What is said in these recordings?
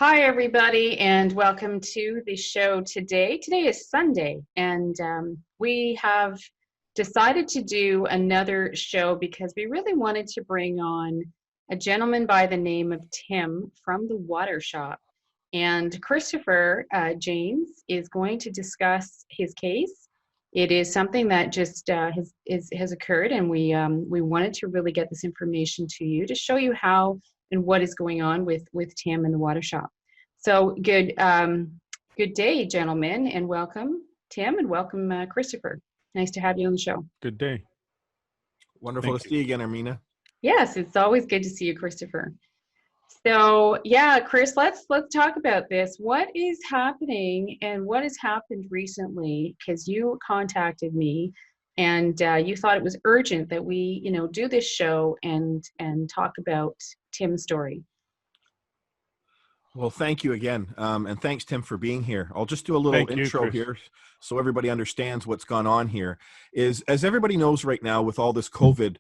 Hi, everybody, and welcome to the show today. Today is Sunday, and we have decided to do another show because we really wanted to bring on a gentleman by the name of Tim from the Water Shop. And Christopher James is going to discuss his case. It is something that just has occurred, and we wanted to really get this information to you to show you how and what is going on with Tim in the Water Shop. So good day, gentlemen, and welcome Tim, and welcome Christopher. Nice to have you on the show. Good day. Wonderful to see you again, Amina. Yes, it's always good to see you, Christopher. So yeah, Chris, let's talk about this. What is happening and what has happened recently? Because you contacted me and you thought it was urgent that we, do this show and talk about Tim's story. Well, thank you again. And thanks, Tim, for being here. I'll just do a little intro here so everybody understands what's gone on here. As everybody knows right now, with all this COVID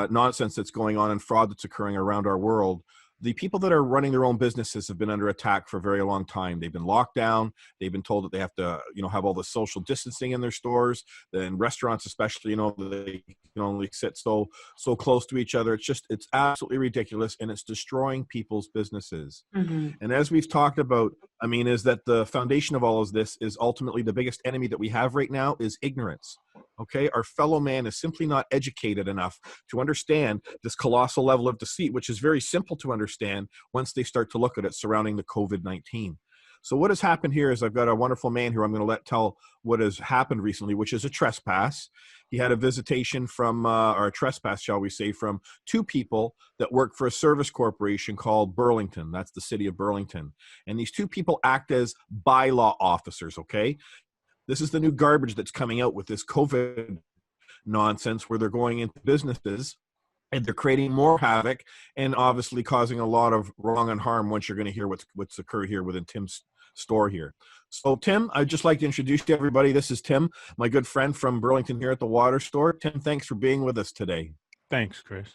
nonsense that's going on and fraud that's occurring around our world, the people that are running their own businesses have been under attack for a very long time. They've been locked down. They've been told that they have to, have all the social distancing in their stores. In restaurants, especially, they can only sit so close to each other. It's absolutely ridiculous, and it's destroying people's businesses. Mm-hmm. And as we've talked about, is that the foundation of all of this is ultimately the biggest enemy that we have right now is ignorance. Okay, our fellow man is simply not educated enough to understand this colossal level of deceit, which is very simple to understand once they start to look at it surrounding the COVID-19. So what has happened here is I've got a wonderful man who I'm going to let tell what has happened recently, which is a trespass. He had a visitation from, or a trespass, shall we say, from two people that work for a service corporation called Burlington. That's the city of Burlington. And these two people act as bylaw officers, okay? This is the new garbage that's coming out with this COVID nonsense where they're going into businesses and they're creating more havoc and obviously causing a lot of wrong and harm once you're going to hear what's occurred here within Tim's store here. So Tim, I'd just like to introduce you to everybody. This is Tim, my good friend from Burlington here at the Water Store. Tim, thanks for being with us today. Thanks, Chris.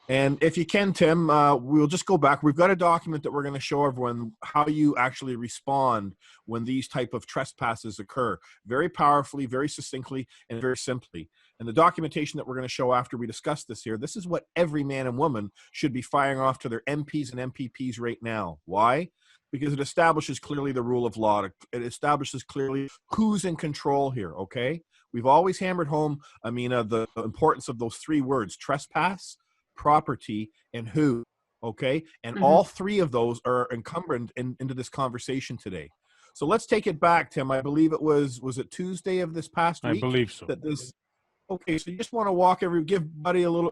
And if you can, Tim, we'll just go back. We've got a document that we're going to show everyone how you actually respond when these type of trespasses occur. Very powerfully, very succinctly, and very simply. And the documentation that we're going to show after we discuss this here, this is what every man and woman should be firing off to their MPs and MPPs right now. Why? Because it establishes clearly the rule of law. It establishes clearly who's in control here, okay? We've always hammered home, Amina, the importance of those three words: trespass, property, and who, okay? And all three of those are encumbered into this conversation today. So let's take it back, Tim. I believe it was it Tuesday of this past week? I believe so. Okay, so you just want to give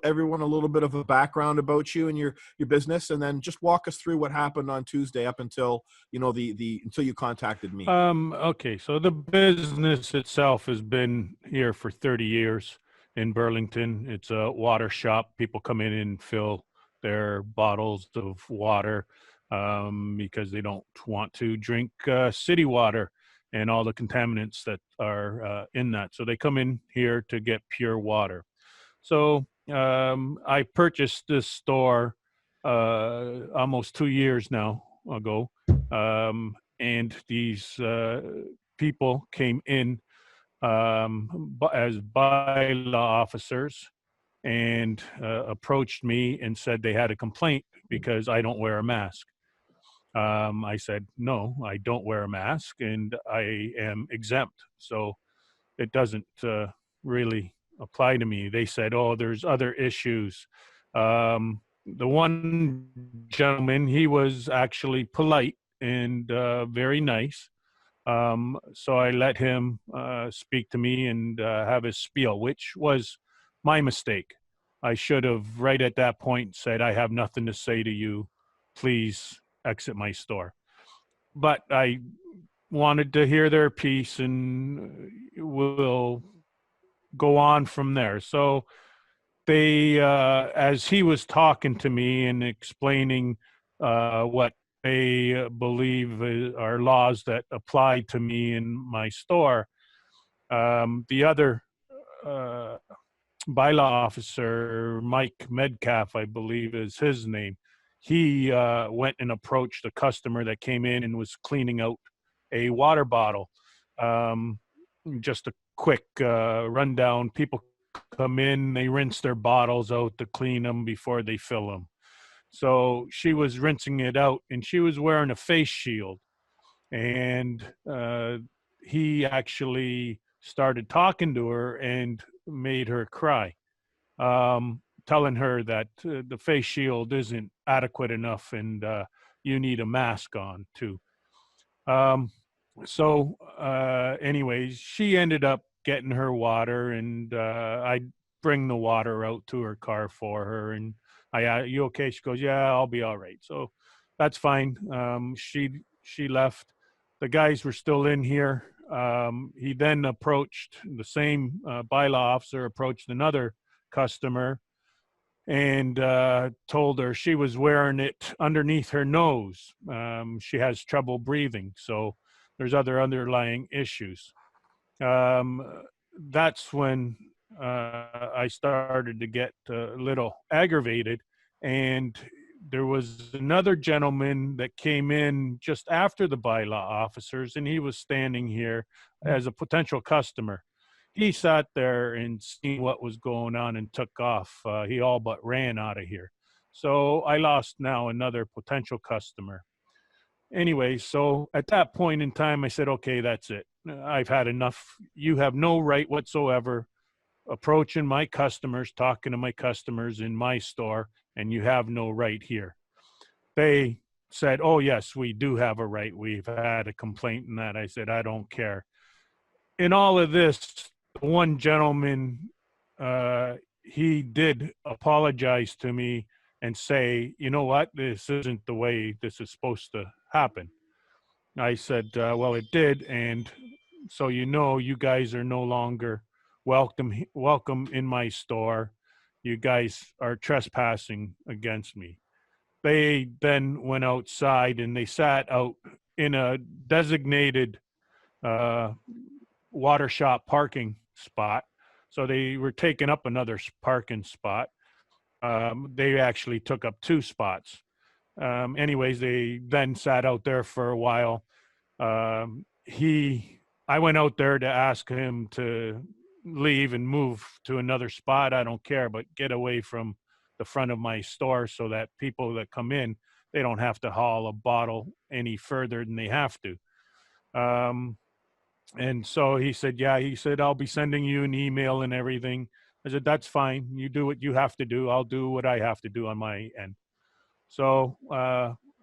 everyone a little bit of a background about you and your business, and then just walk us through what happened on Tuesday up until, until you contacted me. Okay, so the business itself has been here for 30 years. In Burlington. It's a water shop. People come in and fill their bottles of water because they don't want to drink city water and all the contaminants that are in that. So they come in here to get pure water. So I purchased this store almost 2 years now ago, and these people came in as bylaw officers and approached me and said they had a complaint because I don't wear a mask. I said, no, I don't wear a mask and I am exempt. So it doesn't really apply to me. They said, oh, there's other issues. The one gentleman, he was actually polite and very nice. So I let him speak to me and have his spiel, which was my mistake. I should have right at that point said, I have nothing to say to you. Please exit my store. But I wanted to hear their piece and we'll go on from there. So they, as he was talking to me and explaining what they believe are laws that apply to me in my store. The other bylaw officer, Mike Medcalf, I believe is his name, he went and approached a customer that came in and was cleaning out a water bottle. Just a quick rundown. People come in, they rinse their bottles out to clean them before they fill them. So she was rinsing it out, and she was wearing a face shield. And he actually started talking to her and made her cry, telling her that the face shield isn't adequate enough and you need a mask on too. Anyways, she ended up getting her water, and I bring the water out to her car for her, and you okay? She goes, yeah, I'll be all right. So that's fine. She left. The guys were still in here. He then approached the same bylaw officer, approached another customer, and told her she was wearing it underneath her nose. She has trouble breathing, so there's other underlying issues. That's when I started to get a little aggravated, and there was another gentleman that came in just after the bylaw officers, and he was standing here as a potential customer. He sat there and seen what was going on and took off. He all but ran out of here. So I lost now another potential customer. Anyway, so at that point in time, I said, okay, that's it. I've had enough. You have no right whatsoever approaching my customers, talking to my customers in my store, and you have no right here. They said, oh, yes, we do have a right. We've had a complaint in that. I said, I don't care. In all of this, one gentleman, he did apologize to me and say, you know what, this isn't the way this is supposed to happen. I said, well, it did. And so, you guys are no longer welcome in my store. You guys are trespassing against me. They then went outside and they sat out in a designated water shop parking spot. So they were taking up another parking spot. They actually took up 2 spots. Anyways, they then sat out there for a while. I went out there to ask him to leave and move to another spot. I don't care, but get away from the front of my store so that people that come in, they don't have to haul a bottle any further than they have to. And so he said, yeah, he said, I'll be sending you an email and everything. I said, that's fine. You do what you have to do. I'll do what I have to do on my end. So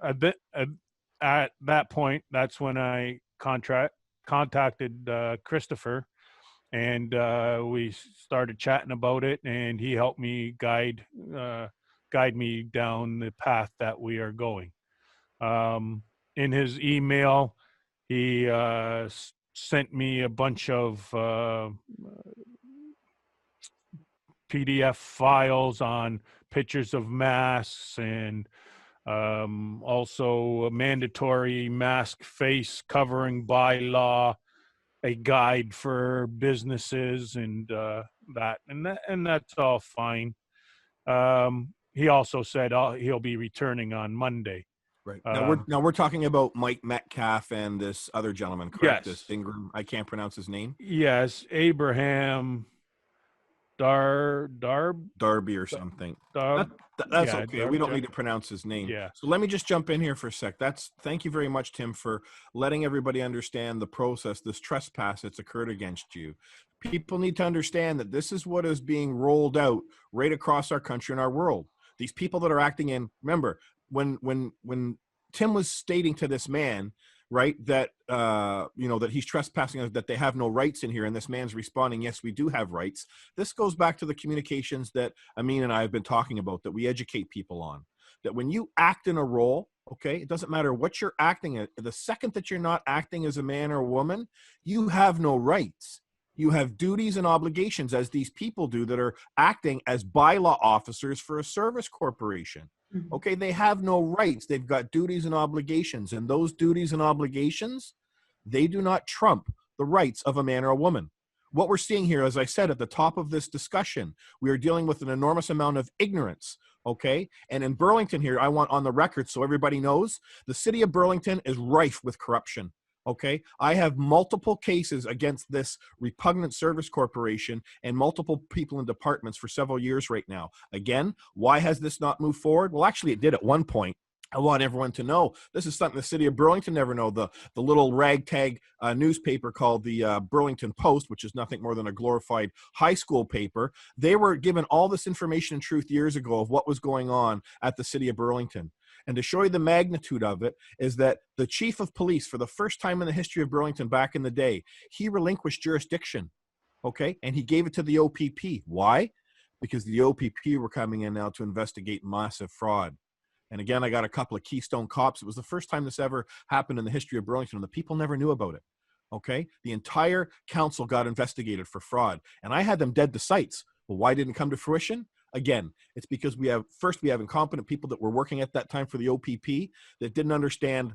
at that point, that's when I contacted Christopher, and we started chatting about it, and he helped me guide me down the path that we are going. In his email, he sent me a bunch of PDF files on pictures of masks, and also a mandatory mask face covering bylaw, a guide for businesses, and that's all fine. He also said he'll be returning on Monday. Right. Now we're talking about Mike Metcalf and this other gentleman, correct? Yes. This Ingram, I can't pronounce his name. Yes, Abraham Darby or something. That's okay. Darby, we don't need to pronounce his name. Yeah. So let me just jump in here for a sec. Thank you very much, Tim, for letting everybody understand the process, this trespass that's occurred against you. People need to understand that this is what is being rolled out right across our country and our world. These people that are acting in, remember, when Tim was stating to this man, right, that that he's trespassing, that they have no rights in here, and this man's responding, yes, we do have rights. This goes back to the communications that Amina and I have been talking about, that we educate people on, that when you act in a role, okay, it doesn't matter what you're acting at, the second that you're not acting as a man or a woman, you have no rights. You have duties and obligations, as these people do that are acting as bylaw officers for a service corporation. Okay, they have no rights. They've got duties and obligations, and those duties and obligations, they do not trump the rights of a man or a woman. What we're seeing here, as I said at the top of this discussion, we are dealing with an enormous amount of ignorance. okay? And in Burlington here, I want on the record so everybody knows, the city of Burlington is rife with corruption, okay? I have multiple cases against this repugnant service corporation and multiple people in departments for several years right now. Again, why has this not moved forward? Well, actually, it did at one point. I want everyone to know this is something the city of Burlington never know. The little ragtag newspaper called the Burlington Post, which is nothing more than a glorified high school paper, they were given all this information and truth years ago of what was going on at the city of Burlington. And to show you the magnitude of it is that the chief of police, for the first time in the history of Burlington back in the day, he relinquished jurisdiction, okay? And he gave it to the OPP. Why? Because the OPP were coming in now to investigate massive fraud. And again, I got a couple of Keystone cops. It was the first time this ever happened in the history of Burlington, and the people never knew about it, okay? The entire council got investigated for fraud, and I had them dead to sights. Well, why didn't it come to fruition? Again, it's because we have incompetent people that were working at that time for the OPP that didn't understand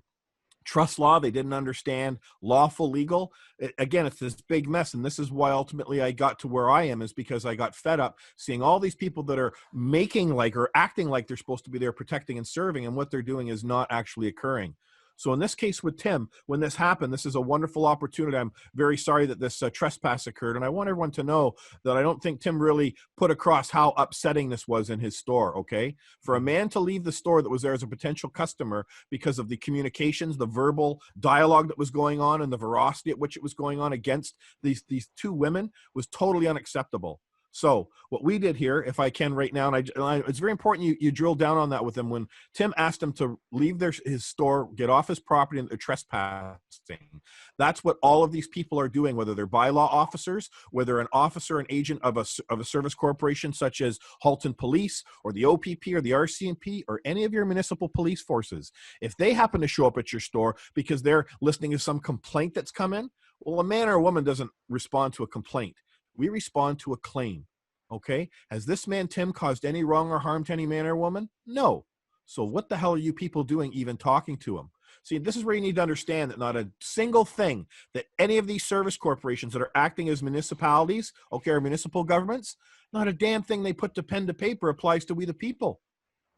trust law. They didn't understand lawful legal. Again, it's this big mess. And this is why ultimately I got to where I am, is because I got fed up seeing all these people that are making like or acting like they're supposed to be there protecting and serving, and what they're doing is not actually occurring. So in this case with Tim, when this happened, this is a wonderful opportunity. I'm very sorry that this trespass occurred. And I want everyone to know that I don't think Tim really put across how upsetting this was in his store, okay? For a man to leave the store that was there as a potential customer because of the communications, the verbal dialogue that was going on, and the veracity at which it was going on against these two women was totally unacceptable. So what we did here, if I can right now, and it's very important you drill down on that with him. When Tim asked him to leave his store, get off his property, and they're trespassing, that's what all of these people are doing, whether they're bylaw officers, whether an officer, an agent of a service corporation such as Halton Police or the OPP or the RCMP or any of your municipal police forces. If they happen to show up at your store because they're listening to some complaint that's come in, well, a man or a woman doesn't respond to a complaint. We respond to a claim, okay? Has this man, Tim, caused any wrong or harm to any man or woman? No. So what the hell are you people doing even talking to him? See, this is where you need to understand that not a single thing that any of these service corporations that are acting as municipalities, okay, or municipal governments, not a damn thing they put to pen to paper applies to we the people.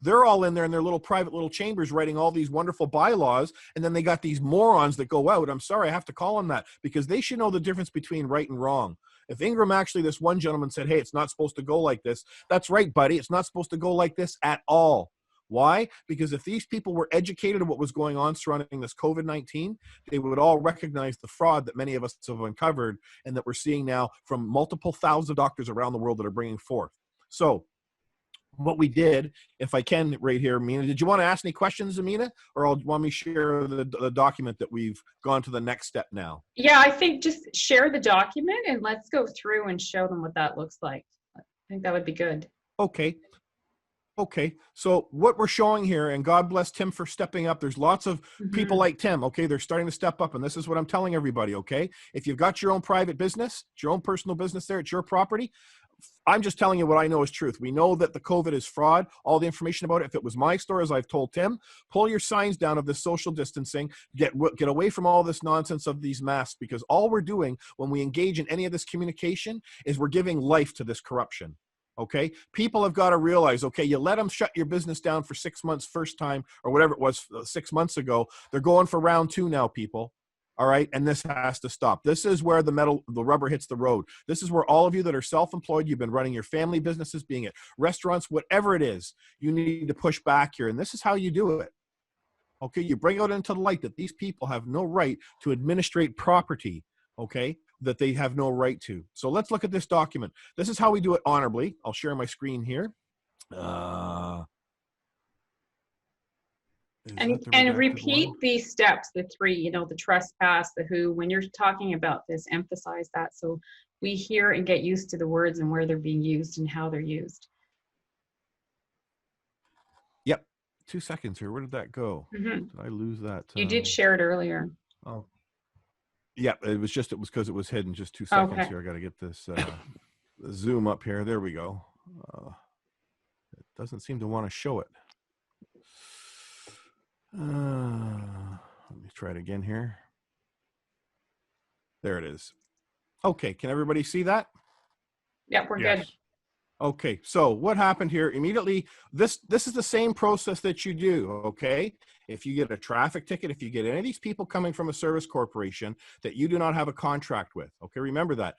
They're all in there in their little private little chambers writing all these wonderful bylaws, and then they got these morons that go out. I'm sorry, I have to call them that, because they should know the difference between right and wrong. If Ingram, actually, this one gentleman said, hey, it's not supposed to go like this, that's right, buddy. It's not supposed to go like this at all. Why? Because if these people were educated on what was going on surrounding this COVID-19, they would all recognize the fraud that many of us have uncovered and that we're seeing now from multiple thousands of doctors around the world that are bringing forth. So what we did, if I can right here, Amina, did you want to ask any questions, Amina, or want me to share the document that we've gone to the next step now? Yeah, I think just share the document and let's go through and show them what that looks like. I think that would be good. Okay. Okay, so what we're showing here, and God bless Tim for stepping up. There's lots of people like Tim, okay? They're starting to step up, and this is what I'm telling everybody, okay? If you've got your own private business, it's your own personal business there, it's your property, I'm just telling you what I know is truth. We know that the COVID is fraud. All the information about it, if it was my store, as I've told Tim, pull your signs down of this social distancing, get away from all this nonsense of these masks, because all we're doing when we engage in any of this communication is we're giving life to this corruption. Okay, people have got to realize, okay, you let them shut your business down for 6 months first time, or whatever it was 6 months ago. They're going for round 2 now, people. All right, and this has to stop. This is where the rubber hits the road. This is where all of you that are self-employed, you've been running your family businesses, being it restaurants, whatever it is, you need to push back here, and this is how you do it. Okay, you bring out into the light that these people have no right to administrate property, okay, that they have no right to. So let's look at this document. This is how we do it honorably. I'll share my screen here. And repeat these steps, the 3, you know, the trespass, the who. When you're talking about this, emphasize that so we hear and get used to the words and where they're being used and how they're used. Yep. 2 seconds here. Where did that go? Did I lose that? You did share it earlier. Oh. Yeah, it was because it was hidden. Just 2 seconds here. I got to get this zoom up here. There we go. It doesn't seem to want to show it. Let me try it again here. There it is. Okay, can everybody see that? Yep, we're good. Okay, so what happened here immediately, this is the same process that you do, okay? If you get a traffic ticket, if you get any of these people coming from a service corporation that you do not have a contract with, okay, remember that.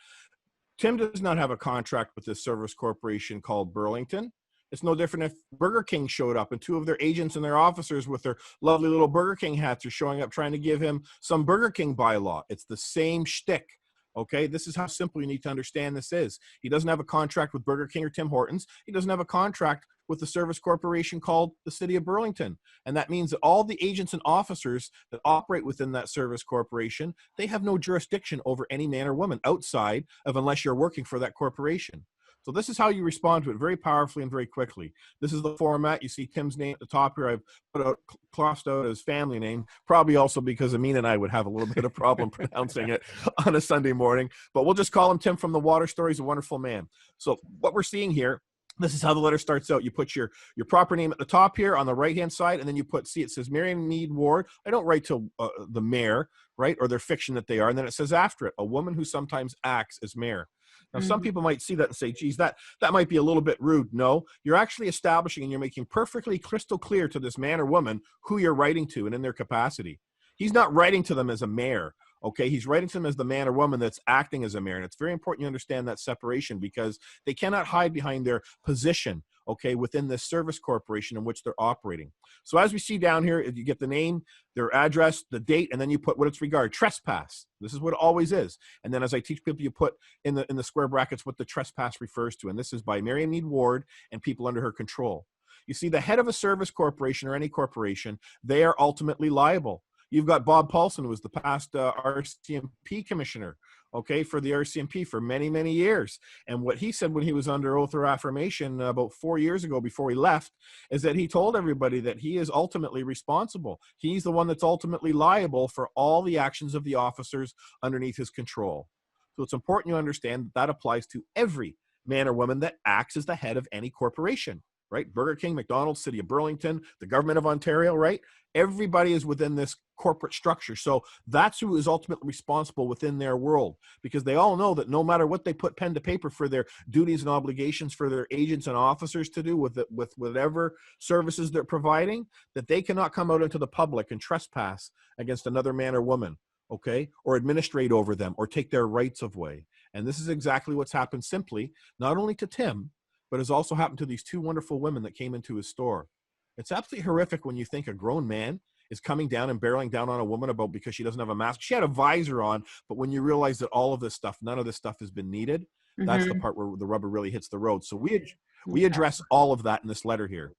Tim does not have a contract with this service corporation called Burlington. It's no different if Burger King showed up and two of their agents and their officers with their lovely little Burger King hats are showing up trying to give him some Burger King bylaw. It's the same shtick. Okay, this is how simple you need to understand this is. He doesn't have a contract with Burger King or Tim Hortons. He doesn't have a contract with the service corporation called the City of Burlington. And that means that all the agents and officers that operate within that service corporation, they have no jurisdiction over any man or woman outside of unless you're working for that corporation. So this is how you respond to it very powerfully and very quickly. This is the format. You see Tim's name at the top here. I've put out, crossed out his family name, probably also because Amina and I would have a little bit of problem pronouncing it on a Sunday morning. But we'll just call him Tim from the Water Story. He's a wonderful man. So what we're seeing here, this is how the letter starts out. You put your proper name at the top here on the right-hand side, and then you put, see, it says Marion Mead Ward. I don't write to the mayor, right, or their fiction that they are. And then it says after it, a woman who sometimes acts as mayor. Now, some people might see that and say, geez, that might be a little bit rude. No, you're actually establishing and you're making perfectly crystal clear to this man or woman who you're writing to and in their capacity. He's not writing to them as a mayor. Okay, he's writing to them as the man or woman that's acting as a mayor. And it's very important you understand that separation because they cannot hide behind their position, okay, within this service corporation in which they're operating. So as we see down here, you get the name, their address, the date, and then you put what it's regarded, trespass. This is what it always is. And then as I teach people, you put in the square brackets what the trespass refers to. And this is by Marion Mead Ward and people under her control. You see, the head of a service corporation or any corporation, they are ultimately liable. You've got Bob Paulson, who was the past RCMP commissioner, okay, for the RCMP for many, many years. And what he said when he was under oath or affirmation about 4 years ago before he left is that he told everybody that he is ultimately responsible. He's the one that's ultimately liable for all the actions of the officers underneath his control. So it's important you understand that that applies to every man or woman that acts as the head of any corporation. Right? Burger King, McDonald's, City of Burlington, the government of Ontario, right? Everybody is within this corporate structure. So that's who is ultimately responsible within their world because they all know that no matter what they put pen to paper for their duties and obligations for their agents and officers to do with whatever services they're providing, that they cannot come out into the public and trespass against another man or woman, okay? Or administrate over them or take their rights away. And this is exactly what's happened simply, not only to Tim, but has also happened to these two wonderful women that came into his store. It's absolutely horrific when you think a grown man is coming down and barreling down on a woman about because she doesn't have a mask. She had a visor on, but when you realize that all of this stuff, none of this stuff has been needed, that's the part where the rubber really hits the road. So we address all of that in this letter here.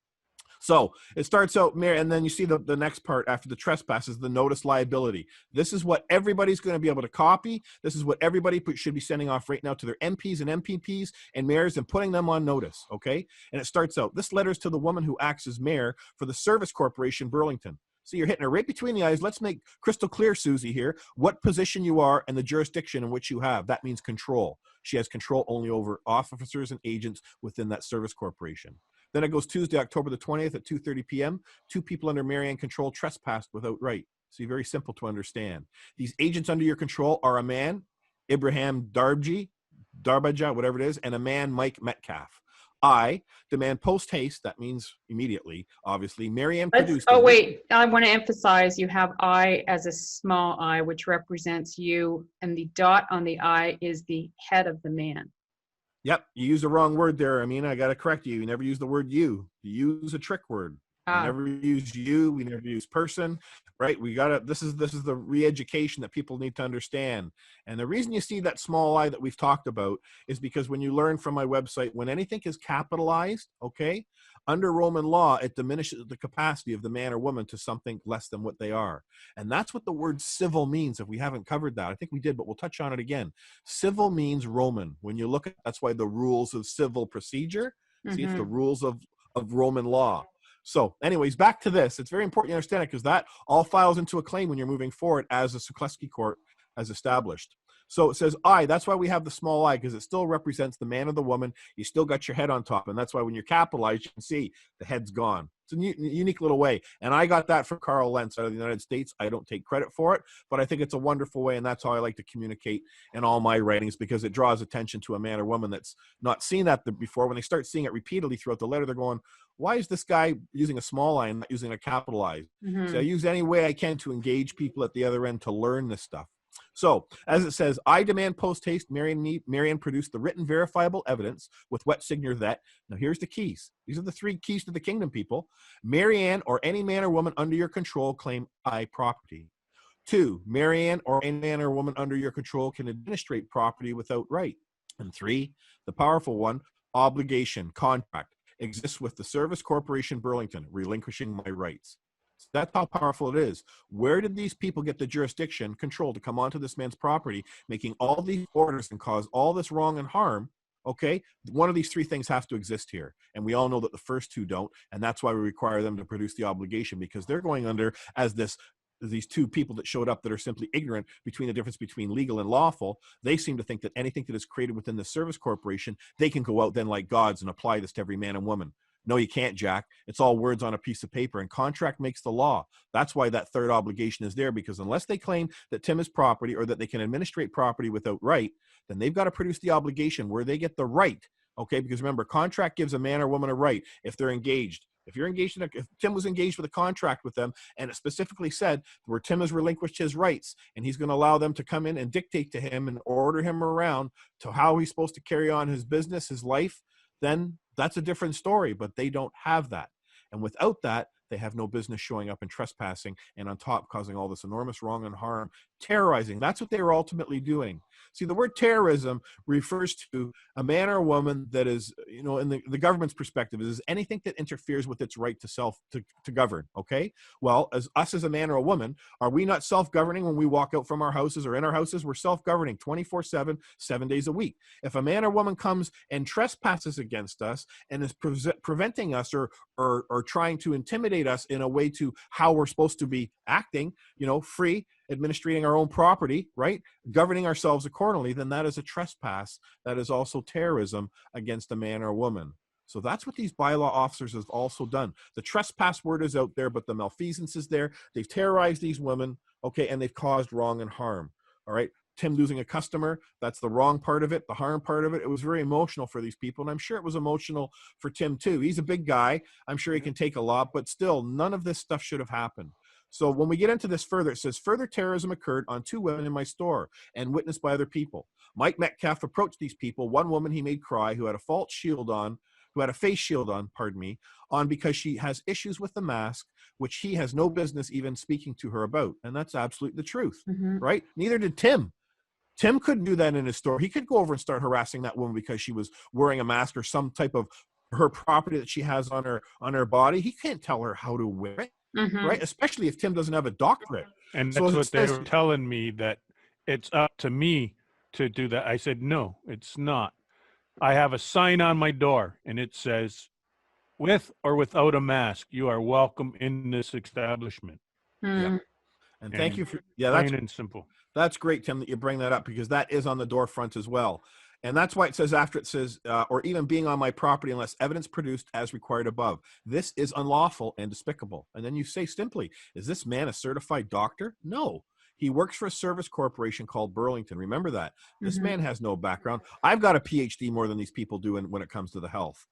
So it starts out, and then you see the next part after the trespass is the notice liability. This is what everybody's going to be able to copy. This is what everybody should be sending off right now to their MPs and MPPs and mayors and putting them on notice, okay? And it starts out, this letter is to the woman who acts as mayor for the Service Corporation Burlington. So you're hitting her right between the eyes. Let's make crystal clear, Susie, here, what position you are and the jurisdiction in which you have. That means control. She has control only over officers and agents within that service corporation. Then it goes Tuesday, October the 20th at 2:30 p.m. Two people under Marianne control trespassed without right. See, very simple to understand. These agents under your control are a man, Ibrahim Darbaja, whatever it is, and a man, Mike Metcalf. I demand post haste, that means immediately, obviously. Marianne produced. Oh, wait, I want to emphasize you have I as a small I, which represents you, and the dot on the I is the head of the man. Yep, you used the wrong word there, Amina. I got to correct you. You never use the word you. You use a trick word. We never use you. We never use person, right? We got to, this is the re-education that people need to understand. And the reason you see that small I that we've talked about is because when you learn from my website, when anything is capitalized, okay, under Roman law, it diminishes the capacity of the man or woman to something less than what they are. And that's what the word civil means. If we haven't covered that, I think we did, but we'll touch on it again. Civil means Roman. When you look at, that's why the rules of civil procedure, see, it's the rules of Roman law. So anyways, back to this. It's very important you understand it because that all files into a claim when you're moving forward as a Sukleski court has established. So it says I, that's why we have the small I, because it still represents the man or the woman. You still got your head on top. And that's why when you're capitalized, you can see the head's gone. It's a unique little way. And I got that from Carl Lentz out of the United States. I don't take credit for it, but I think it's a wonderful way. And that's how I like to communicate in all my writings, because it draws attention to a man or woman that's not seen that before. When they start seeing it repeatedly throughout the letter, they're going, why is this guy using a small I and not using a capital I? So I use any way I can to engage people at the other end to learn this stuff. So, as it says, I demand post haste Marianne produce the written verifiable evidence with wet signature that, now here's the keys. These are the 3 keys to the kingdom, people. Marianne or any man or woman under your control claim I property. 2, Marianne or any man or woman under your control can administrate property without right. And 3, the powerful one, obligation, contract, exists with the Service Corporation Burlington, relinquishing my rights. So that's how powerful it is. Where did these people get the jurisdiction, control to come onto this man's property, making all these orders and cause all this wrong and harm? Okay, one of these 3 things has to exist here. And we all know that the first 2 don't. And that's why we require them to produce the obligation, because they're going under as these 2 people that showed up that are simply ignorant between the difference between legal and lawful. They seem to think that anything that is created within the service corporation, they can go out then like gods and apply this to every man and woman. No, you can't, Jack. It's all words on a piece of paper, and contract makes the law. That's why that 3rd obligation is there, because unless they claim that Tim is property or that they can administrate property without right, then they've got to produce the obligation where they get the right. Okay, because remember, contract gives a man or woman a right if they're engaged. If you're engaged if Tim was engaged with a contract with them, and it specifically said where Tim has relinquished his rights, and he's going to allow them to come in and dictate to him and order him around to how he's supposed to carry on his business, his life, then that's a different story. But they don't have that. And without that, they have no business showing up and trespassing, and on top causing all this enormous wrong and harm, terrorizing. That's what they were ultimately doing. See, the word terrorism refers to a man or a woman that is, in the government's perspective, is anything that interferes with its right to govern, okay? Well, as a man or a woman, are we not self-governing when we walk out from our houses or in our houses? We're self-governing 24/7, 7 days a week. If a man or woman comes and trespasses against us and is preventing us or trying to intimidate us in a way to how we're supposed to be acting, free, administrating our own property, right? Governing ourselves accordingly, then that is a trespass. That is also terrorism against a man or a woman. So that's what these bylaw officers have also done. The trespass word is out there, but the malfeasance is there. They've terrorized these women, okay, and they've caused wrong and harm, all right? Tim losing a customer, that's the wrong part of it. The harm part of it, it was very emotional for these people, and I'm sure it was emotional for Tim too. He's a big guy. I'm sure he can take a lot, but still, none of this stuff should have happened. So when we get into this further, it says, further terrorism occurred on 2 women in my store and witnessed by other people. Mike Metcalf approached these people. One woman he made cry, who had a false shield on, who had a face shield on, because she has issues with the mask, which he has no business even speaking to her about. And that's absolutely the truth, right? Neither did Tim. Tim couldn't do that in his store. He could go over and start harassing that woman because she was wearing a mask or some type of her property that she has on her body. He can't tell her how to wear it. Right? Especially if Tim doesn't have a doctorate. And that's what they were telling me, that it's up to me to do that. I said, no, it's not. I have a sign on my door, and it says, with or without a mask, you are welcome in this establishment. Yeah. And thank you for, plain and simple. That's great, Tim, that you bring that up, because that is on the door front as well. And that's why it says after it says, or even being on my property unless evidence produced as required above. This is unlawful and despicable. And then you say simply, is this man a certified doctor? No. He works for a service corporation called Burlington. Remember that. This man has no background. I've got a PhD more than these people do when it comes to the health.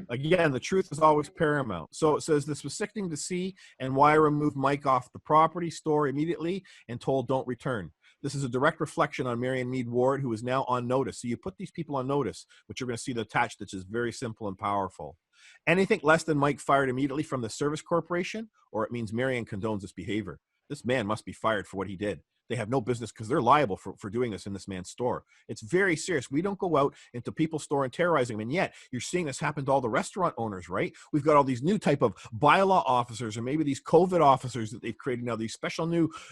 Again, the truth is always paramount. So it says, this was sickening to see, and why I removed Mike off the property store immediately and told don't return. This is a direct reflection on Marion Mead Ward, who is now on notice. So you put these people on notice, which you're going to see the attached, which is very simple and powerful. Anything less than Mike fired immediately from the service corporation, or it means Marion condones this behavior. This man must be fired for what he did. They have no business, because they're liable for doing this in this man's store. It's very serious. We don't go out into people's store and terrorizing them. And yet you're seeing this happen to all the restaurant owners, right? We've got all these new type of bylaw officers, or maybe these COVID officers that they've created now, these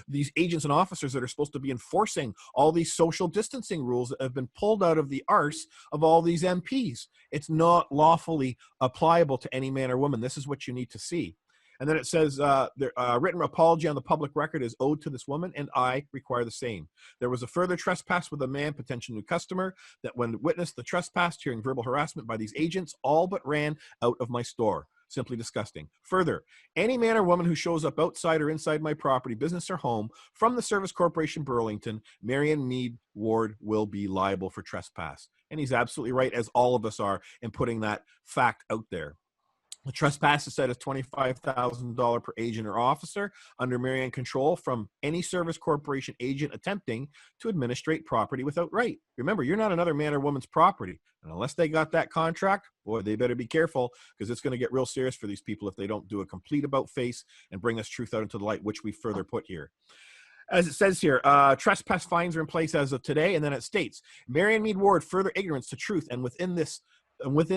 these agents and officers that are supposed to be enforcing all these social distancing rules that have been pulled out of the arse of all these MPs. It's not lawfully applicable to any man or woman. This is what you need to see. And then it says, written apology on the public record is owed to this woman, and I require the same. There was a further trespass with a man, potential new customer, that when witnessed the trespass, hearing verbal harassment by these agents, all but ran out of my store. Simply disgusting. Further, any man or woman who shows up outside or inside my property, business, or home from the Service Corporation Burlington, Marion Mead Ward will be liable for trespass. And he's absolutely right, as all of us are, in putting that fact out there. The trespass is set as $25,000 per agent or officer under Marion control from any Service Corporation agent attempting to administrate property without right. Remember, you're not another man or woman's property. And unless they got that contract, boy, they better be careful, because it's going to get real serious for these people if they don't do a complete about face and bring us truth out into the light, which we further put here. As it says here, trespass fines are in place as of today, and then it states, Marion Mead Ward, further ignorance to truth and within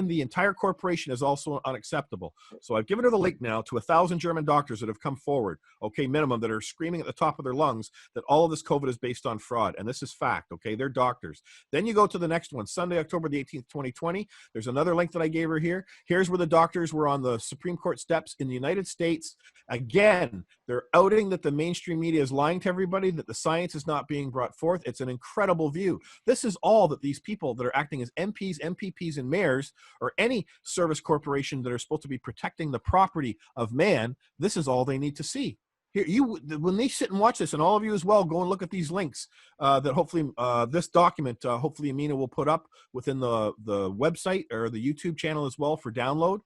the entire corporation is also unacceptable. So I've given her the link now to 1,000 German doctors that have come forward, okay, minimum, that are screaming at the top of their lungs that all of this COVID is based on fraud. And this is fact, okay? They're doctors. Then you go to the next one, Sunday, October the 18th, 2020. There's another link that I gave her here. Here's where the doctors were on the Supreme Court steps in the United States. Again, they're outing that the mainstream media is lying to everybody, that the science is not being brought forth. It's an incredible view. This is all that these people that are acting as MPs, MPPs, and mayors, or any service corporation that are supposed to be protecting the property of man, this is all they need to see. Here, when they sit and watch this, and all of you as well, go and look at these links that hopefully this document, hopefully Amina will put up within the website or the YouTube channel as well for download,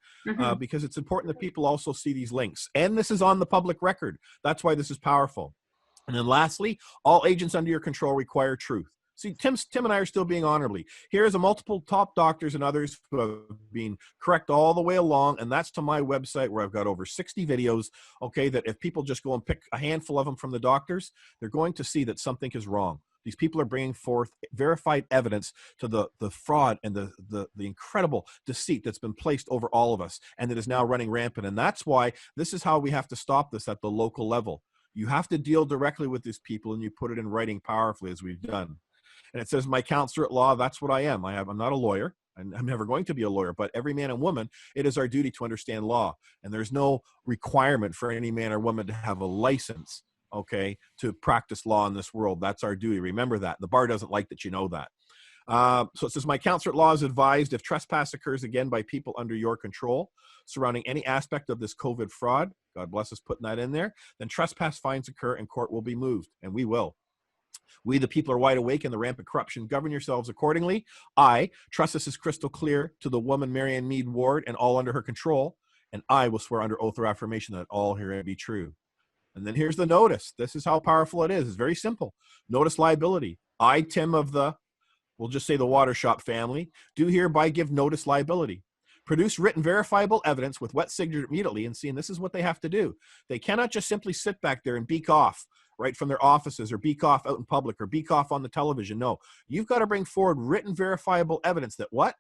because it's important that people also see these links. And this is on the public record. That's why this is powerful. And then lastly, all agents under your control require truth. See, Tim and I are still being honorably. Here's a multiple top doctors and others who have been correct all the way along, and that's to my website where I've got over 60 videos, okay, that if people just go and pick a handful of them from the doctors, they're going to see that something is wrong. These people are bringing forth verified evidence to the fraud and the incredible deceit that's been placed over all of us, and that is now running rampant. And that's why this is how we have to stop this at the local level. You have to deal directly with these people, and you put it in writing powerfully, as we've done. And it says, my counselor at law, that's what I am. I'm not a lawyer, and I'm never going to be a lawyer, but every man and woman, it is our duty to understand law. And there's no requirement for any man or woman to have a license, okay, to practice law in this world. That's our duty. Remember that. The bar doesn't like that you know that. So it says, my counselor at law is advised if trespass occurs again by people under your control surrounding any aspect of this COVID fraud, God bless us putting that in there, then trespass fines occur and court will be moved, and we will. We, the people, are wide awake in the rampant corruption. Govern yourselves accordingly. I trust this is crystal clear to the woman Marion Mead Ward and all under her control, and I will swear under oath or affirmation that all herein be true. And then here's the notice. This is how powerful it is. It's very simple. Notice liability. I, Tim of the, we'll just say the Water Shop family, do hereby give notice liability. Produce written verifiable evidence with wet signature immediately, and see, and this is what they have to do. They cannot just simply sit back there and beak off right from their offices, or beak off out in public, or beak off on the television. No, you've got to bring forward written verifiable evidence that what?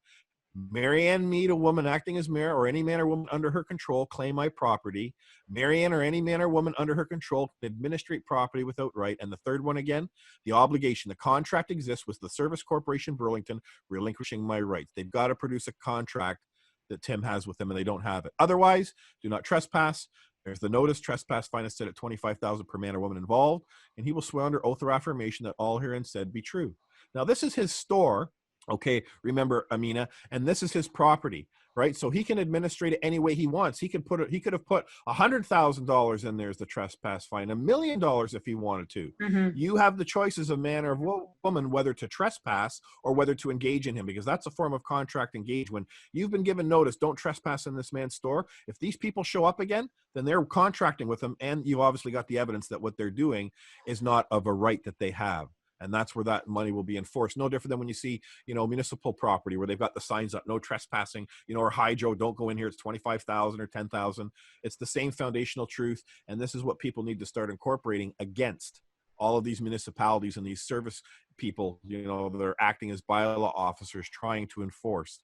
Marianne Mead, a woman acting as mayor, or any man or woman under her control, claim my property. Marianne or any man or woman under her control can administrate property without right. And the third one again, the obligation. The contract exists with the Service Corporation Burlington, relinquishing my rights. They've got to produce a contract that Tim has with them, and they don't have it. Otherwise, do not trespass. There's the notice. Trespass fine is set at $25,000 per man or woman involved, and he will swear under oath or affirmation that all herein said be true. Now, this is his store, okay? Remember, Amina, and this is his property, right? So he can administrate it any way he wants. He could put it. He could have put $100,000 in there as the trespass fine, $1 million if he wanted to. You have the choices of man or woman whether to trespass or whether to engage in him, because that's a form of contract engage. When you've been given notice, don't trespass in this man's store. If these people show up again, then they're contracting with him, and you've obviously got the evidence that what they're doing is not of a right that they have. And that's where that money will be enforced. No different than when you see, you know, municipal property where they've got the signs up, no trespassing, you know, or hydro, don't go in here, it's 25,000 or 10,000. It's the same foundational truth. And this is what people need to start incorporating against all of these municipalities and these service people, you know, that are acting as bylaw officers trying to enforce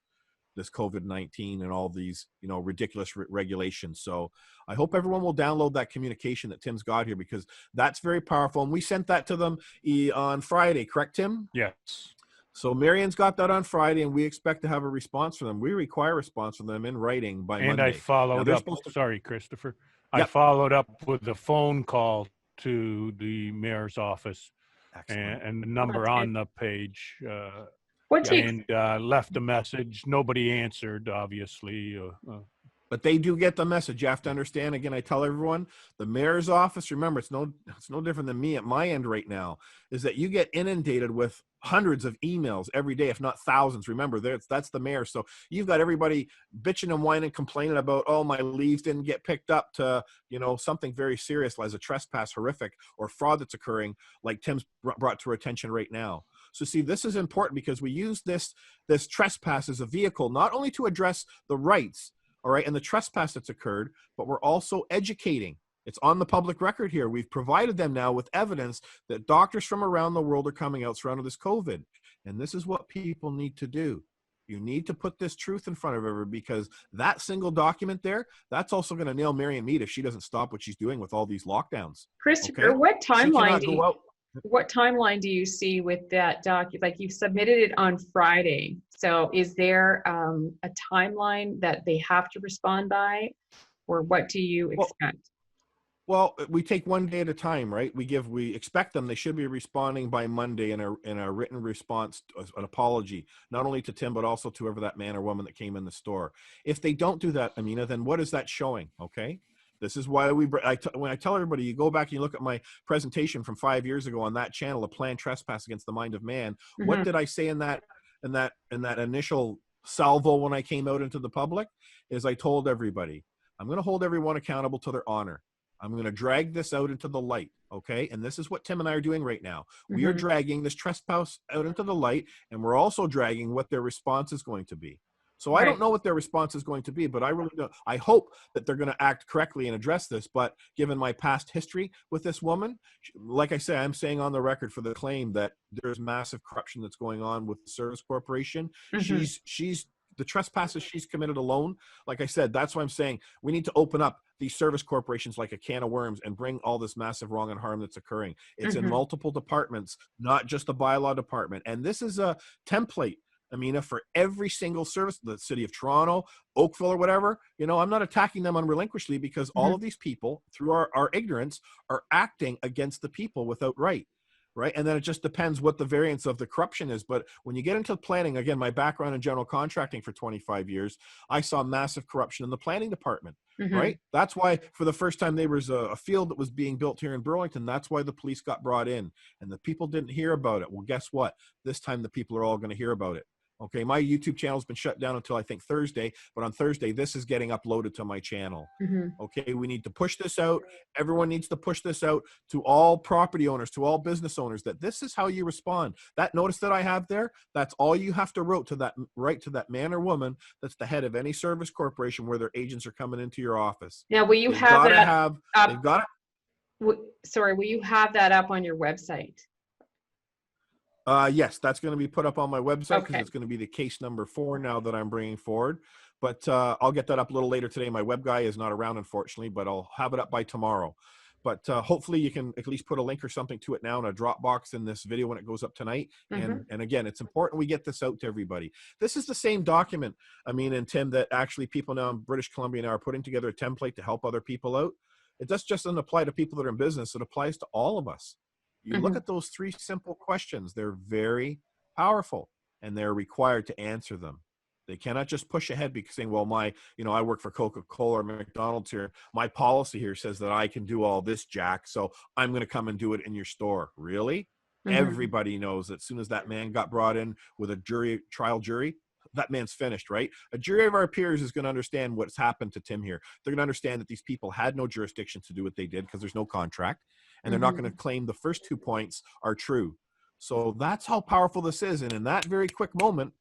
this COVID-19 and all these, you know, ridiculous regulations. So I hope everyone will download that communication that Tim's got here, because that's very powerful. And we sent that to them on Friday, correct, Tim? Yes. So Marion's got that on Friday, and we expect to have a response from them. We require a response from them in writing by Monday. And I followed up, sorry, Christopher. I followed up with a phone call to the mayor's office and the number on the page. And left a message. Nobody answered, obviously. But they do get the message. You have to understand, again, I tell everyone, the mayor's office, remember, it's no different than me at my end right now, is that you get inundated with hundreds of emails every day, if not thousands. Remember, that's the mayor. So you've got everybody bitching and whining, complaining about, oh, my leaves didn't get picked up, to, you know, something very serious as a trespass, horrific, or fraud that's occurring, like Tim's brought to our attention right now. So see, this is important because we use this trespass as a vehicle, not only to address the rights, all right, and the trespass that's occurred, but we're also educating. It's on the public record here. We've provided them now with evidence that doctors from around the world are coming out surrounded with this COVID. And this is what people need to do. You need to put this truth in front of everyone, because that single document there, that's also going to nail Marion Mead if she doesn't stop what she's doing with all these lockdowns. Christopher, Okay? what timeline do you see with that document? Like, you submitted it on Friday. So is there a timeline that they have to respond by, or what do you expect? Well, we take one day at a time, right? We expect them. They should be responding by Monday in a written response, an apology, not only to Tim, but also to whoever that man or woman that came in the store. If they don't do that, Amina, then what is that showing? Okay. This is why when I tell everybody, you go back and you look at my presentation from 5 years ago on that channel, A Planned Trespass Against the Mind of Man. Mm-hmm. What did I say in that initial salvo when I came out into the public? Is I told everybody, I'm going to hold everyone accountable to their honor. I'm going to drag this out into the light, okay? And this is what Tim and I are doing right now. Mm-hmm. We are dragging this trespass out into the light, and we're also dragging what their response is going to be. So I don't know what their response is going to be, but I really don't. I hope that they're going to act correctly and address this. But given my past history with this woman, like I say, I'm saying on the record for the claim that there's massive corruption that's going on with the Service Corporation. Mm-hmm. She's the trespasses she's committed alone. Like I said, that's why I'm saying we need to open up these service corporations like a can of worms and bring all this massive wrong and harm that's occurring. It's in multiple departments, not just the bylaw department. And this is a template, Amina, for every single service, the city of Toronto, Oakville, or whatever. You know, I'm not attacking them unrelinquishedly, because all of these people, through our ignorance, are acting against the people without right. And then it just depends what the variance of the corruption is. But when you get into planning, again, my background in general contracting for 25 years, I saw massive corruption in the planning department, right? That's why for the first time there was a field that was being built here in Burlington. That's why the police got brought in, and the people didn't hear about it. Well, guess what? This time the people are all going to hear about it. Okay, my YouTube channel has been shut down until I think Thursday, but on Thursday, this is getting uploaded to my channel. Okay, we need to push this out. Everyone needs to push this out to all property owners, to all business owners, that this is how you respond. That notice that I have there, that's all you have to write to that man or woman that's the head of any service corporation where their agents are coming into your office. Now, will you have that up? Sorry, will you have that up on your website? Yes, that's going to be put up on my website, because it's going to be the case number 4 now that I'm bringing forward. But I'll get that up a little later today. My web guy is not around, unfortunately, but I'll have it up by tomorrow. But hopefully you can at least put a link or something to it now in a Dropbox in this video when it goes up tonight. And again, it's important we get this out to everybody. This is the same document, I mean, and Tim, that actually people now in British Columbia now are putting together a template to help other people out. It just doesn't apply to people that are in business. It applies to all of us. You look at those 3 simple questions. They're very powerful, and they're required to answer them. They cannot just push ahead because saying, well, I work for Coca-Cola or McDonald's here. My policy here says that I can do all this, Jack, so I'm going to come and do it in your store. Really? Everybody knows that as soon as that man got brought in with a trial jury, that man's finished, right? A jury of our peers is going to understand what's happened to Tim here. They're going to understand that these people had no jurisdiction to do what they did because there's no contract, and they're not going to claim the first 2 points are true. So that's how powerful this is. And in that very quick moment,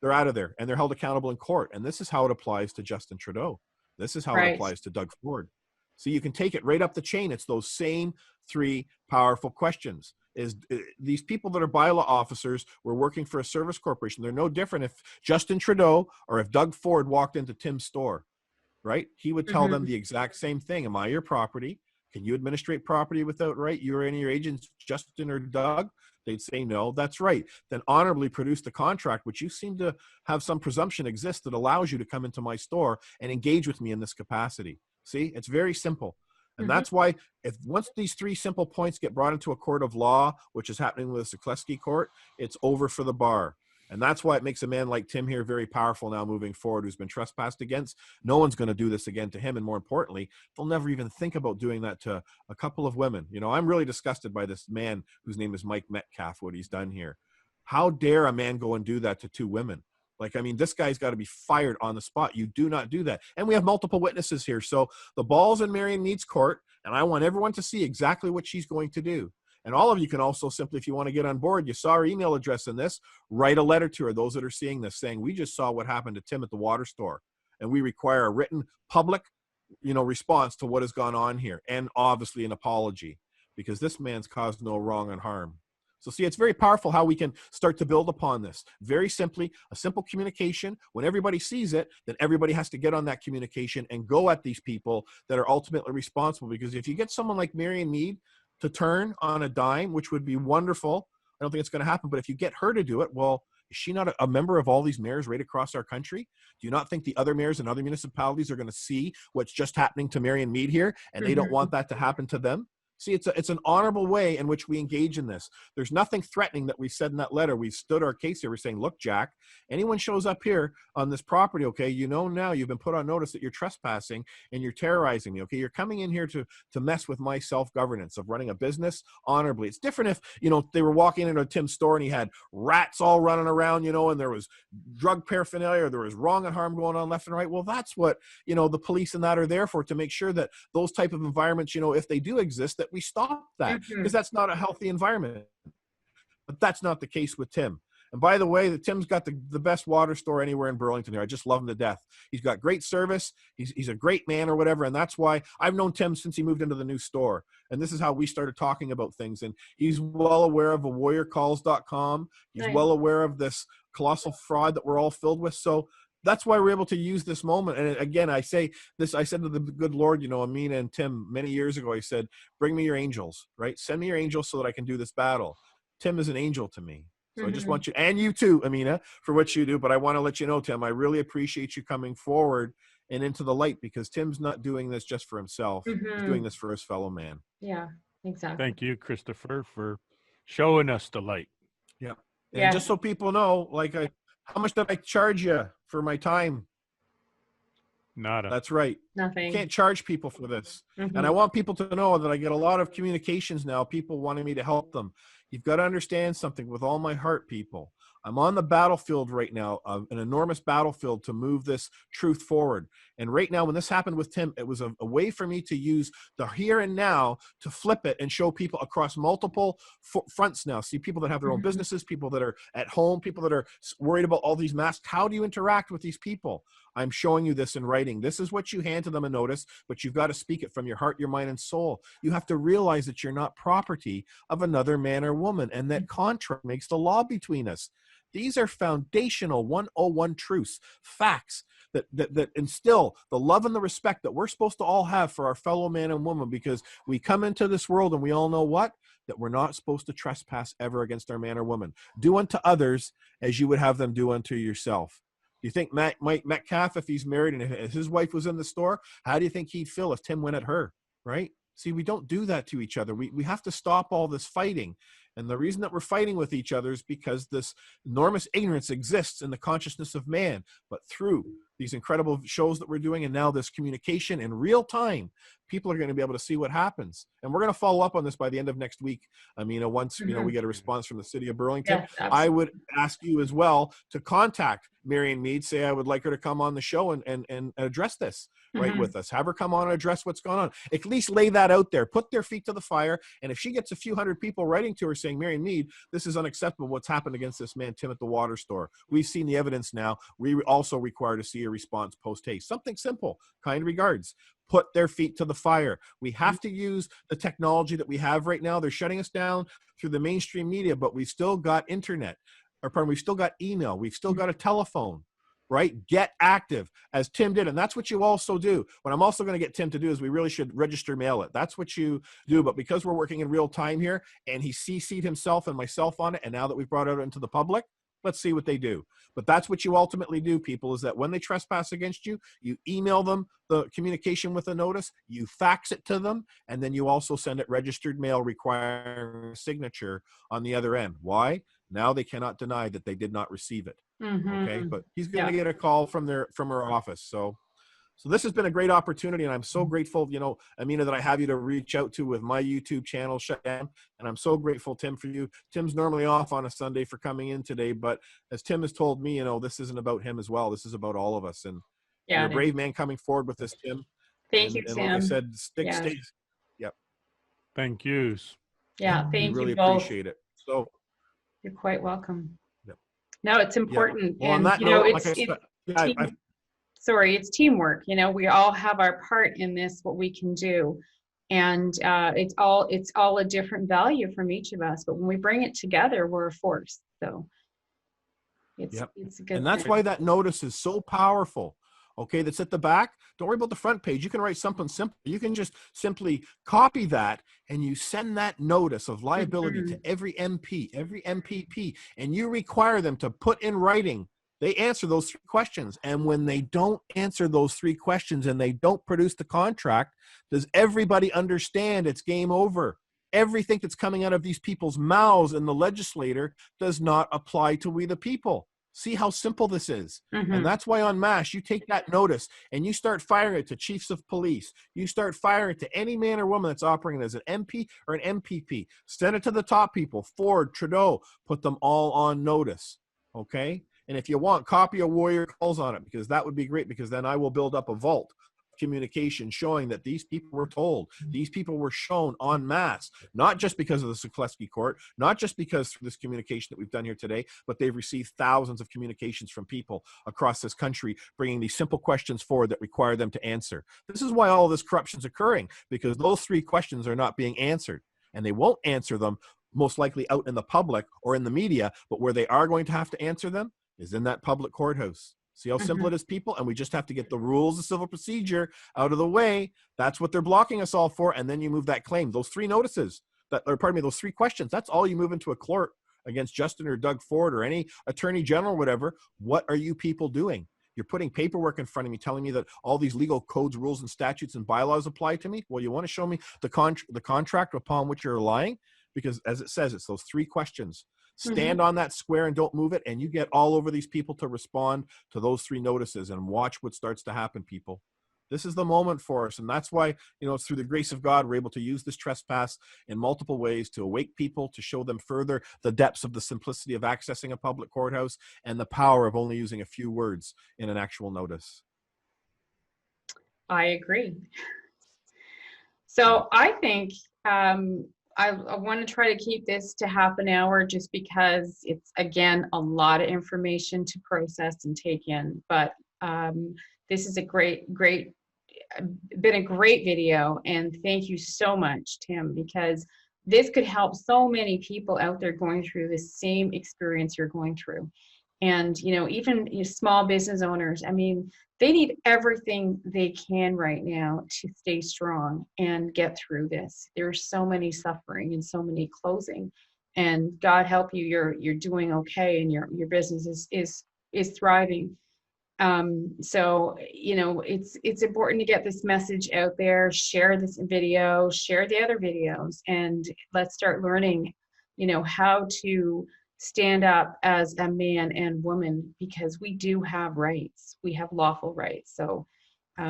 they're out of there and they're held accountable in court. And this is how it applies to Justin Trudeau. This is how it applies to Doug Ford. So you can take it right up the chain. It's those same 3 powerful questions. Is these people that are bylaw officers were working for a service corporation. They're no different if Justin Trudeau or if Doug Ford walked into Tim's store, right? He would tell them the exact same thing. Am I your property? Can you administrate property without right? You or any of your agents, Justin or Doug? They'd say no. That's right. Then honorably produce the contract, which you seem to have some presumption exists that allows you to come into my store and engage with me in this capacity. See, it's very simple. And that's why once these 3 simple points get brought into a court of law, which is happening with the Sekleski court, it's over for the bar. And that's why it makes a man like Tim here very powerful now moving forward, who's been trespassed against. No one's going to do this again to him. And more importantly, they'll never even think about doing that to a couple of women. You know, I'm really disgusted by this man whose name is Mike Metcalf, what he's done here. How dare a man go and do that to 2 women? Like, I mean, this guy's got to be fired on the spot. You do not do that. And we have multiple witnesses here. So the ball's in Marion Mead's court, and I want everyone to see exactly what she's going to do. And all of you can also simply, if you want to get on board, you saw her email address in this, write a letter to her, those that are seeing this, saying, we just saw what happened to Tim at the water store, and we require a written public, you know, response to what has gone on here, and obviously an apology, because this man's caused no wrong and harm. So see, it's very powerful how we can start to build upon this. Very simply, a simple communication. When everybody sees it, then everybody has to get on that communication and go at these people that are ultimately responsible. Because if you get someone like Marion Mead to turn on a dime, which would be wonderful, I don't think it's going to happen, but if you get her to do it, well, is she not a member of all these mayors right across our country? Do you not think the other mayors and other municipalities are going to see what's just happening to Marion Mead here, and they don't want that to happen to them? See, it's an honorable way in which we engage in this. There's nothing threatening that we said in that letter. We've stood our case here. We're saying, look, Jack, anyone shows up here on this property, okay, you know now you've been put on notice that you're trespassing and you're terrorizing me, okay? You're coming in here to mess with my self-governance of running a business honorably. It's different if, you know, they were walking into Tim's store and he had rats all running around, you know, and there was drug paraphernalia, or there was wrong and harm going on left and right. Well, that's what, you know, the police and that are there for, to make sure that those type of environments, you know, if they do exist, that we stop that, because that's not a healthy environment. But that's not the case with Tim. And by the way, Tim's got the best water store anywhere in Burlington here. I just love him to death. He's got great service. He's a great man or whatever. And that's why I've known Tim since he moved into the new store. And this is how we started talking about things. And he's well aware of a warriorcalls.com. He's well aware of this colossal fraud that we're all filled with. So that's why we're able to use this moment. And again, I say this, I said to the good Lord, you know, Amina and Tim, many years ago, I said, bring me your angels, right? Send me your angels so that I can do this battle. Tim is an angel to me. So I just want you, and you too, Amina, for what you do. But I want to let you know, Tim, I really appreciate you coming forward and into the light, because Tim's not doing this just for himself. He's doing this for his fellow man. Yeah, exactly. Thank you, Christopher, for showing us the light. Yeah. And just so people know, like, how much did I charge you for my time? Nada. That's right. Nothing. You can't charge people for this. And I want people to know that I get a lot of communications now, people wanting me to help them. You've got to understand something with all my heart, people. I'm on the battlefield right now, an enormous battlefield to move this truth forward. And right now, when this happened with Tim, it was a way for me to use the here and now to flip it and show people across multiple fronts now. See people that have their own businesses, people that are at home, people that are worried about all these masks. How do you interact with these people? I'm showing you this in writing. This is what you hand to them a notice, but you've got to speak it from your heart, your mind, and soul. You have to realize that you're not property of another man or woman, and that contract makes the law between us. These are foundational 101 truths, facts that instill the love and the respect that we're supposed to all have for our fellow man and woman, because we come into this world and we all know what? That we're not supposed to trespass ever against our man or woman. Do unto others as you would have them do unto yourself. Do you think Mike Metcalf, if he's married and if his wife was in the store, how do you think he'd feel if Tim went at her, right? See, we don't do that to each other. We have to stop all this fighting. And the reason that we're fighting with each other is because this enormous ignorance exists in the consciousness of man. But through these incredible shows that we're doing, and now this communication in real time, people are going to be able to see what happens. And we're going to follow up on this by the end of next week. I mean, once you know we get a response from the city of Burlington, I would ask you as well to contact Marion Mead, say I would like her to come on the show and address this right with us. Have her come on and address what's going on. At least lay that out there. Put their feet to the fire. And if she gets a few hundred people writing to her saying, Marion Mead, this is unacceptable what's happened against this man Tim at the water store. We've seen the evidence now. We also require to see a response post-haste. Something simple. Kind regards. Put their feet to the fire. We have to use the technology that we have right now. They're shutting us down through the mainstream media, but we've still got internet. Or pardon, we've still got email. We've still got a telephone, right? Get active, as Tim did. And that's what you also do. What I'm also going to get Tim to do is we really should register mail it. That's what you do. But because we're working in real time here, and he CC'd himself and myself on it, and now that we've brought it out into the public, let's see what they do. But that's what you ultimately do, people, is that when they trespass against you, you email them the communication with a notice, you fax it to them, and then you also send it registered mail requiring a signature on the other end. Why? Now they cannot deny that they did not receive it. Okay, but he's going to Yeah. get a call from her office. So this has been a great opportunity, and I'm so grateful, you know, Amina, that I have you to reach out to with my YouTube channel shut down. And I'm so grateful, Tim, for you. Tim's normally off on a Sunday for coming in today, but as Tim has told me, you know, this isn't about him as well. This is about all of us. And you're Yeah. a brave man coming forward with this, Tim. Thank you, And Tim. like I said, Yeah. stay. Yep. Thank yous. Yeah. We Thank really you both. appreciate it. So You're quite welcome. Yep. No, it's important. Well, on And, that you know, note, it's, like I said, it's teamwork. You know, we all have our part in this, what we can do. And it's all a different value from each of us. But when we bring it together, we're a force. So it's a good and that's thing. why that notice is so powerful. Okay, that's at the back. Don't worry about the front page. You can write something simple. You can just simply copy that and you send that notice of liability to every MP, every MPP, and you require them to put in writing they answer those 3 questions. And when they don't answer those 3 questions and they don't produce the contract, does everybody understand it's game over? Everything that's coming out of these people's mouths in the legislator does not apply to we the people. See how simple this is. And that's why on MASH, you take that notice and you start firing it to chiefs of police. You start firing it to any man or woman that's operating as an MP or an MPP. Send it to the top people, Ford, Trudeau, put them all on notice. Okay? And if you want, copy a warrior calls on it, because that would be great, because then I will build up a vault of communication showing that these people were told, these people were shown en masse, not just because of the Sukleski court, not just because through this communication that we've done here today, but they've received thousands of communications from people across this country bringing these simple questions forward that require them to answer. This is why all of this corruption is occurring, because those 3 questions are not being answered, and they won't answer them most likely out in the public or in the media, but where they are going to have to answer them is in that public courthouse. See how simple it is, people? And we just have to get the rules of civil procedure out of the way. That's what they're blocking us all for. And then you move that claim. Those 3 notices, those 3 questions, that's all you move into a court against Justin or Doug Ford or any attorney general, whatever. What are you people doing? You're putting paperwork in front of me telling me that all these legal codes, rules, and statutes and bylaws apply to me. Well, you want to show me the contract upon which you're relying? Because as it says, it's those 3 questions. Stand on that square and don't move it, and you get all over these people to respond to those 3 notices, and watch what starts to happen, people. This is the moment for us, and that's why, you know, through the grace of God, we're able to use this trespass in multiple ways to awake people, to show them further the depths of the simplicity of accessing a public courthouse and the power of only using a few words in an actual notice. I agree. So I think I want to try to keep this to half an hour, just because it's, again, a lot of information to process and take in. But this is been a great video, and thank you so much, Tim, because this could help so many people out there going through the same experience you're going through. And, you know, even small business owners, I mean, they need everything they can right now to stay strong and get through this. There's so many suffering and so many closing, and God help you, you're doing okay, and your business is thriving. So, you know, it's important to get this message out there. Share this video, share the other videos, and let's start learning, you know, how to stand up as a man and woman, because we do have rights. We have lawful rights. So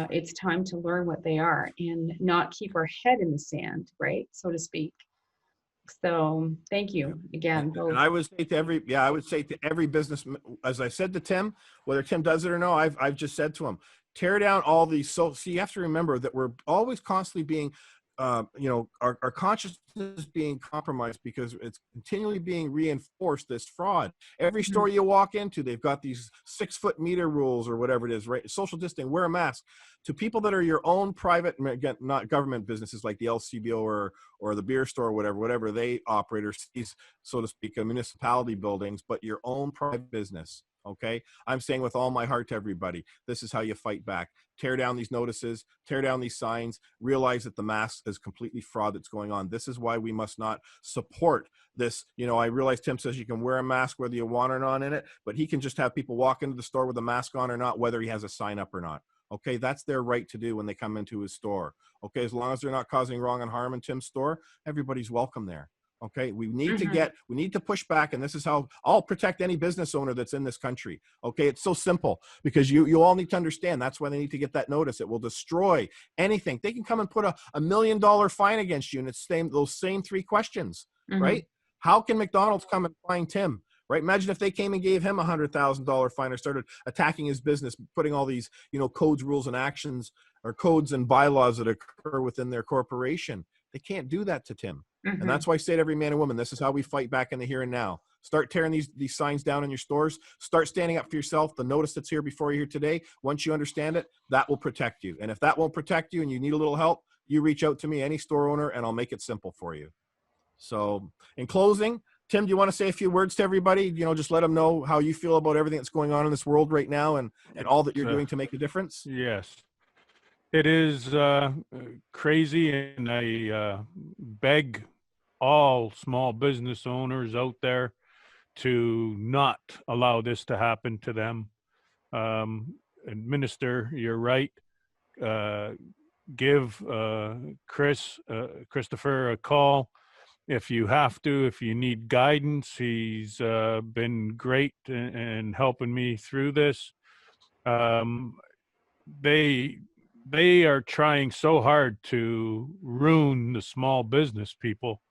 it's time to learn what they are and not keep our head in the sand, right, so to speak. So thank you again. And I would say to every business, as I said to Tim, whether Tim does it or no, I've just said to him, tear down all these. So you have to remember that we're always constantly being, you know, our consciousness is being compromised because it's continually being reinforced, this fraud. Every store you walk into, they've got these 6-foot meter rules or whatever it is, right? Social distancing, wear a mask. To people that are your own private, again, not government businesses like the LCBO or the beer store or whatever they operate, or sees, so to speak, municipality buildings, but your own private business. Okay, I'm saying with all my heart to everybody, this is how you fight back. Tear down these notices, tear down these signs, realize that the mask is completely fraud that's going on. This is why we must not support this. You know, I realize Tim says you can wear a mask whether you want or not in it, but he can just have people walk into the store with a mask on or not, whether he has a sign up or not. Okay, that's their right to do when they come into his store. Okay, as long as they're not causing wrong and harm in Tim's store, everybody's welcome there. Okay, we need to push back, and this is how I'll protect any business owner that's in this country. Okay, it's so simple, because you all need to understand that's why they need to get that notice. It will destroy anything. They can come and put a $1 million fine against you, and it's those same 3 questions, right? How can McDonald's come and fine Tim? Right? Imagine if they came and gave him a $100,000 fine, or started attacking his business, putting all these, codes, rules, and actions, or codes and bylaws that occur within their corporation. They can't do that to Tim. And that's why I say to every man and woman, this is how we fight back in the here and now. Start tearing these signs down in your stores. Start standing up for yourself. The notice that's here before you here today, once you understand it, that will protect you. And if that won't protect you and you need a little help, you reach out to me, any store owner, and I'll make it simple for you. So in closing, Tim, do you want to say a few words to everybody? Just let them know how you feel about everything that's going on in this world right now, and all that you're doing to make a difference. Yes. It is crazy, and I beg all small business owners out there to not allow this to happen to them. Minister, you're right. Give Christopher a call if you have to, if you need guidance. He's been great in helping me through this. They are trying so hard to ruin the small business people.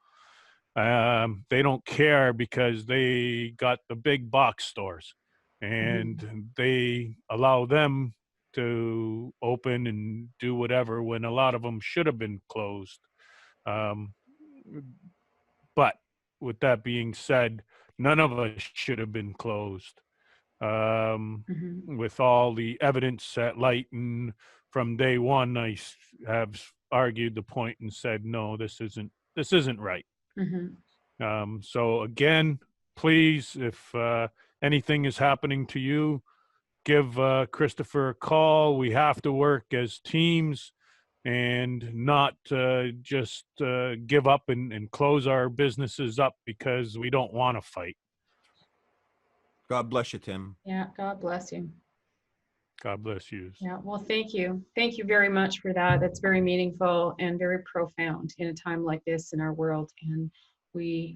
They don't care, because they got the big box stores, and they allow them to open and do whatever when a lot of them should have been closed. But with that being said, none of us should have been closed. With all the evidence at light, and from day one, I have argued the point and said, no, this isn't right. So again, please, if anything is happening to you, give Christopher a call. We have to work as teams, and not just give up and close our businesses up because we don't want to fight. God bless you, Tim. Yeah, God bless you. God bless you. Yeah, well, thank you. Thank you very much for that. That's very meaningful and very profound in a time like this in our world. And we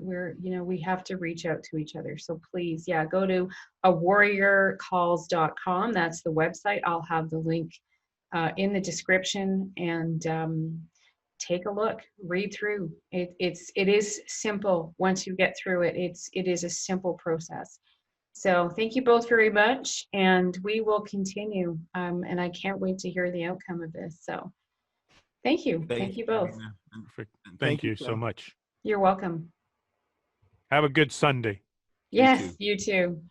have to reach out to each other. So please, go to awarriorcalls.com. That's the website. I'll have the link in the description, and take a look, read through. It is simple. Once you get through it, it is a simple process. So thank you both very much, and we will continue. And I can't wait to hear the outcome of this. So thank you. Thank you both. Thank you so much. You're welcome. Have a good Sunday. Yes, you too.